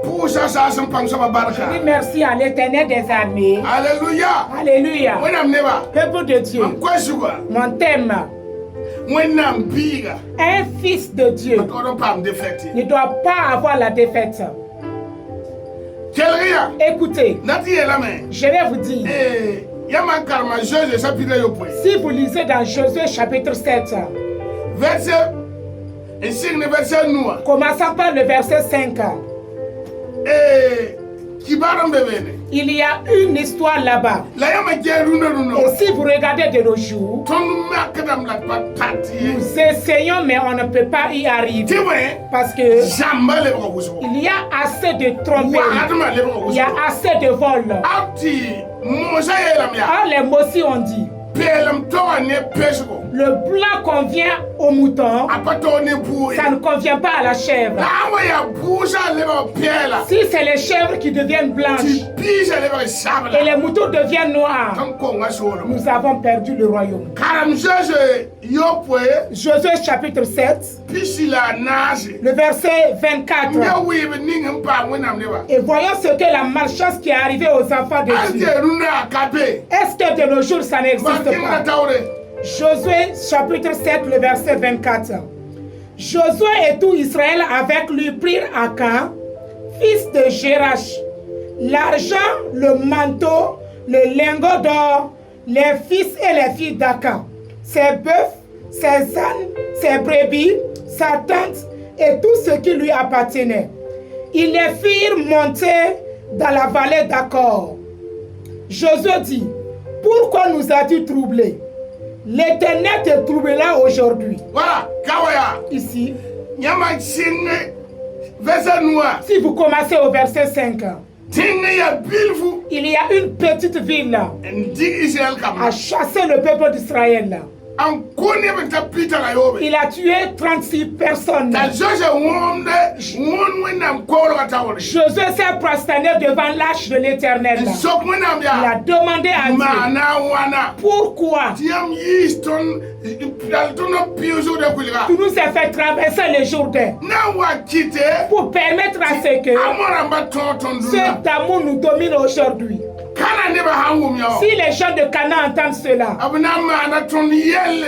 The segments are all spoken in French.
Je dis merci à l'Éternel des armées. Alléluia. Alléluia. Peuple de Dieu. Mon thème. Un fils de Dieu ne doit pas avoir la défaite. Écoutez, je vais vous dire. Si vous lisez dans Josué chapitre 7, commençant par le verset 5, il y a une histoire là-bas. Et si vous regardez de nos jours, nous essayons, mais on ne peut pas y arriver. Parce que il y a assez de tromperies, il y a assez de vols. Alors les mots ont dit, le blanc convient au mouton, ça ne convient pas à la chèvre. Si c'est les chèvres qui deviennent blanches et les moutons deviennent noirs, nous avons perdu le royaume. Josué chapitre 7, le verset 24. Et voyons ce que la malchance qui est arrivée aux enfants de Dieu. Est-ce que de nos jours ça n'existe pas? Josué chapitre 7, le verset 24. Josué et tout Israël avec lui prirent Akan, fils de Jérash, l'argent, le manteau, le lingot d'or, les fils et les filles d'Akan, ses bœufs, ses ânes, ses brebis, sa tente et tout ce qui lui appartenait. Ils les firent monter dans la vallée d'Accor. Josué dit, pourquoi nous as-tu troublés? L'Éternel te troublera aujourd'hui. Voilà, ici. Si vous commencez au verset 5, il y a une petite ville à chasser le peuple d'Israël. Il a tué 36 personnes. Josué s'est prosterné devant l'arche de l'Éternel. Il a demandé à Dieu, pourquoi tu nous as fait traverser le Jourdain pour permettre à ce que cet amour nous domine aujourd'hui. Si les gens de Canaan entendent cela,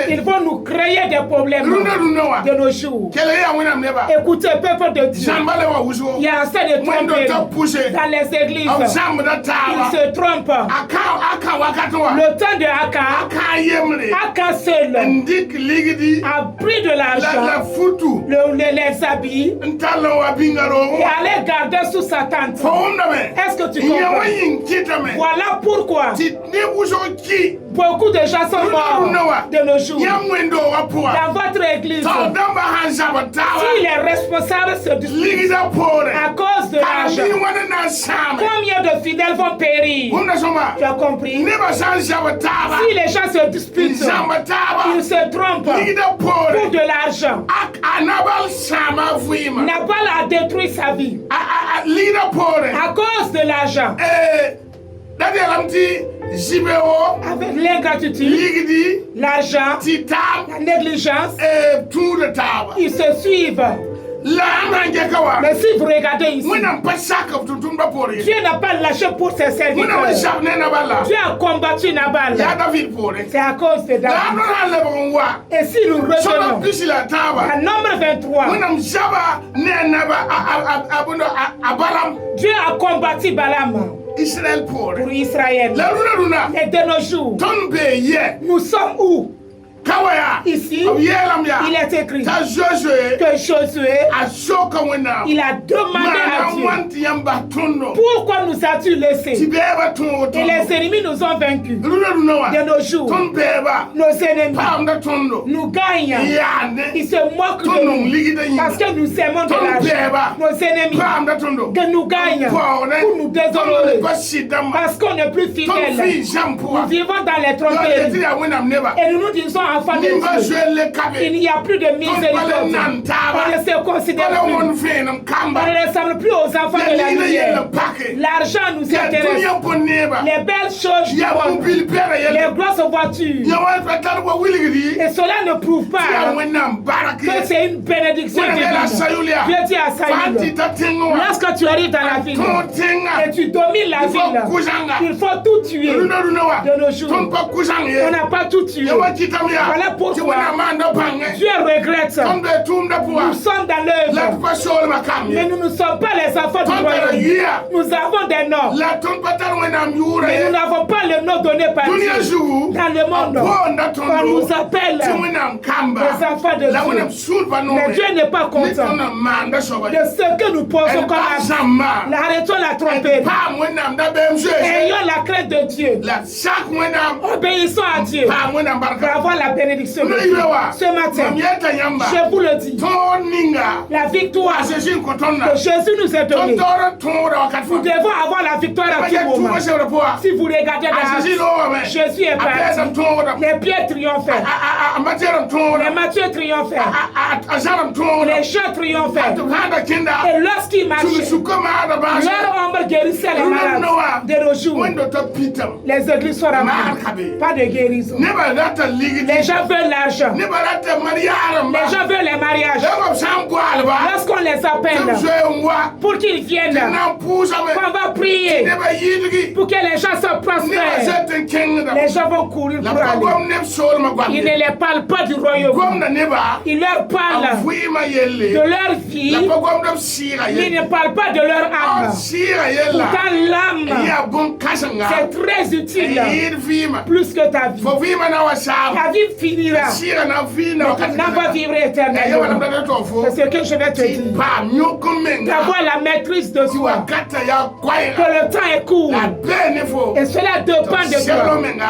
ils vont nous créer des problèmes de nos jours. Écoutez, peuple de Dieu, il y a assez de tromperies dans les églises. Ils se trompent. Le temps de Akan seul a pris de l'argent, les habits et allait garder sous sa tente. Est-ce que tu comprends? Voilà pourquoi beaucoup de gens sont morts de nos jours. Dans votre église, si les responsables se disputent à cause de l'argent, combien de fidèles vont périr? Tu as compris? Si les gens se disputent, ils se trompent pour de l'argent. Nabal a détruit sa vie à cause de l'argent. Avec l'ingratitude, l'argent, la négligence, ils se suivent. Mais si vous regardez ici, Dieu n'a pas lâché pour ses serviteurs. Dieu a combattu Nabal. C'est à cause de David. Et si nous revenons à Nombre 23, Dieu a combattu Balaam pour Israël. Et de nos jours, nous sommes où? Ici, il est écrit que Josué, il a demandé à Dieu, pourquoi nous as-tu laissés? Et les ennemis nous ont vaincus. De nos jours, nos ennemis nous gagnent. Ils se moquent de nous parce que nous aimons de l'argent. Nos ennemis que nous gagnent pour nous déshonorer parce qu'on n'est plus fidèles. Nous vivons dans les tromperies et nous nous disons enfants de Dieu. Il n'y a plus de miséricorde. On ne se considère plus. On ne ressemble plus aux enfants de la lumière. L'argent nous intéresse. Les belles choses du monde. Les grosses voitures. Et cela ne prouve pas que c'est une bénédiction divine. Dieu dit à Saül, lorsque tu arrives dans la ville et tu domines la ville, il faut tout tuer. De nos jours, on n'a pas tout tué. Voilà pourquoi Dieu regrette. Nous sommes dans l'œuvre, mais nous ne sommes pas les enfants du royaume. Nous avons des noms, mais nous n'avons pas le nom donné par Dieu. Dans le monde, on nous appelle les enfants de Dieu. Mais Dieu n'est pas content de ce que nous posons comme acte. Arrêtons la tromperie. Ayons la crainte de Dieu. Obéissons à Dieu pour avoir la bénédiction de Dieu. Ce matin, je vous le dis, la victoire que Jésus nous a donnée, nous devons avoir la victoire à tout moment. Si vous regardez dans Jésus est parti, les pierres triomphaient, les Matthieu triomphaient, les gens triomphaient. Et lorsqu'ils marchaient, leur ombre guérissait les malades. De nos jours, les églises sont remplies, pas de guérison. Les gens veulent l'argent. Les gens veulent les mariages. Lorsqu'on les appelle pour qu'ils viennent, on va prier pour que les gens se prospèrent. Les gens vont courir pour aller. Ils ne les parlent pas du royaume. Ils leur parlent de leur vie. Ils ne parlent pas de leur âme. Pourtant l'âme, c'est très utile. Plus que ta vie. Ta vie finira. Mais tu n'as pas vivre éternellement. C'est ce que je vais te dire. D'avoir la maîtrise de soi. Que le temps est court. Et cela dépend de toi.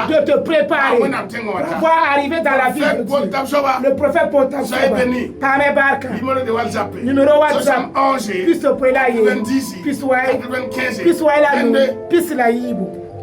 De te préparer pour pouvoir arriver dans la vie de Dieu. Le prophète Potasoba. Pame Barka. Numéro WhatsApp. Plus au Pelaye. Plus Waïla. Plus la Yibu.